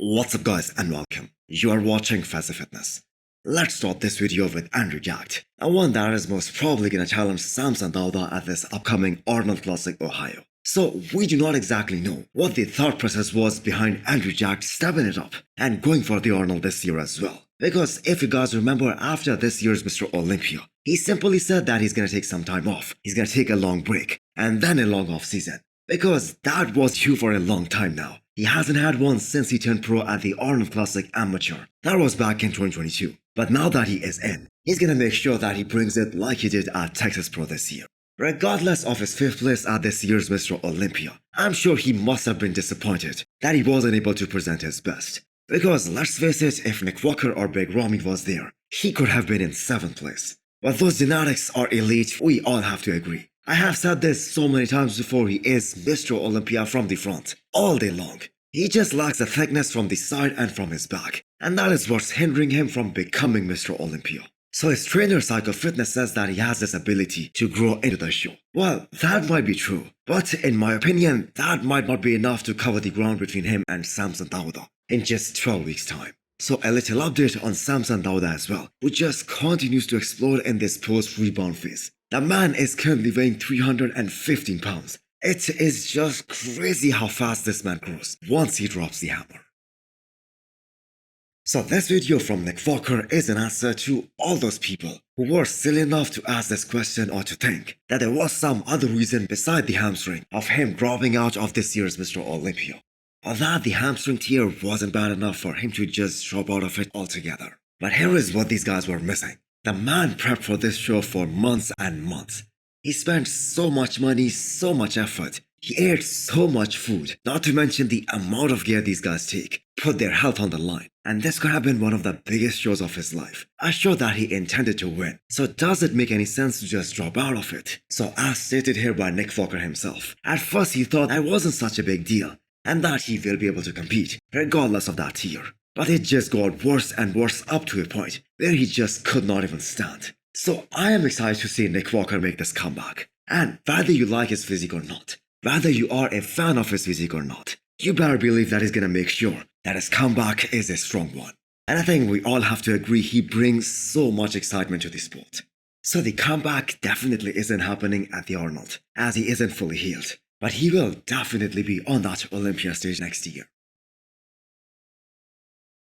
What's up guys and welcome. You are watching Fazi Fitness. Let's start this video with Andrew Jacked, a one that is most probably gonna challenge Samson at this upcoming Arnold Classic Ohio. So we do not exactly know what the thought process was behind Andrew Jacked stepping it up and going for the Arnold this year as well. Because if you guys remember, after this year's Mr. Olympia, he simply said that he's gonna take some time off, he's gonna take a long break, and then a long off season. Because that was due for a long time now. He hasn't had one since he turned pro at the Arnold Classic Amateur. That was back in 2022. But now that he is in, he's gonna make sure that he brings it like he did at Texas Pro this year. Regardless of his 5th place at this year's Mr. Olympia, I'm sure he must have been disappointed that he wasn't able to present his best. Because let's face it, if Nick Walker or Big Ramy was there, he could have been in 7th place. But those genetics are elite, we all have to agree. I have said this so many times before, he is Mr. Olympia from the front, all day long. He just lacks the thickness from the side and from his back, and that is what's hindering him from becoming Mr. Olympia. So his trainer Cycle Fitness says that he has this ability to grow into the show. Well, that might be true, but in my opinion, that might not be enough to cover the ground between him and Samson in just 12 weeks time. So a little update on Samson as well, who just continues to explode in this post-rebound phase. The man is currently weighing 315 pounds. It is just crazy how fast this man grows once he drops the hammer. So this video from Nick Walker is an answer to all those people who were silly enough to ask this question or to think that there was some other reason beside the hamstring of him dropping out of this year's Mr. Olympia. Or that the hamstring tear wasn't bad enough for him to just drop out of it altogether. But here is what these guys were missing. The man prepped for this show for months and months. He spent so much money, so much effort. He ate so much food, not to mention the amount of gear these guys take, put their health on the line. And this could have been one of the biggest shows of his life, a show that he intended to win. So does it make any sense to just drop out of it? So as stated here by Nick Walker himself, at first he thought that wasn't such a big deal, and that he will be able to compete, regardless of that tier. But it just got worse and worse up to a point where he just could not even stand. So I am excited to see Nick Walker make this comeback. And whether you like his physique or not, whether you are a fan of his physique or not, you better believe that he's gonna make sure that his comeback is a strong one. And I think we all have to agree he brings so much excitement to the sport. So the comeback definitely isn't happening at the Arnold, as he isn't fully healed. But he will definitely be on that Olympia stage next year.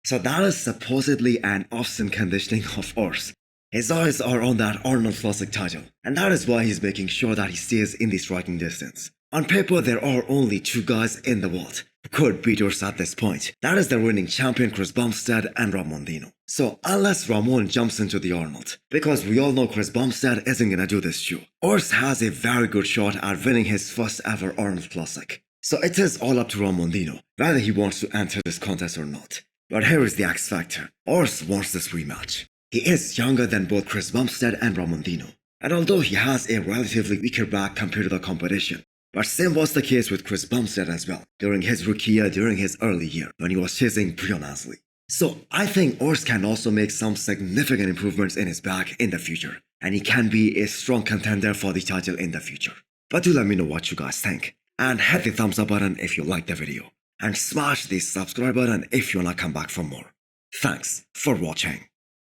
So that is supposedly an off-season conditioning of ours. His eyes are on that Arnold Classic title, and that is why he's making sure that he stays in the striking distance. On paper, there are only 2 guys in the world who could beat us at this point. That is the reigning champion Chris Bumstead and Ramondino. So unless Ramon jumps into the Arnold, because we all know Chris Bumstead isn't gonna do this show, Urs has a very good shot at winning his first ever Arnold Classic. So it is all up to Ramondino whether he wants to enter this contest or not. But here is the X factor. Urs wants this rematch. He is younger than both Chris Bumstead and Ramondino, and although he has a relatively weaker back compared to the competition, but same was the case with Chris Bumstead as well during his rookie year, during his early year when he was chasing Brian Ansley. So I think Urs can also make some significant improvements in his back in the future, and he can be a strong contender for the title in the future. But do let me know what you guys think, and hit the thumbs up button if you liked the video, and smash the subscribe button if you wanna come back for more. Thanks for watching.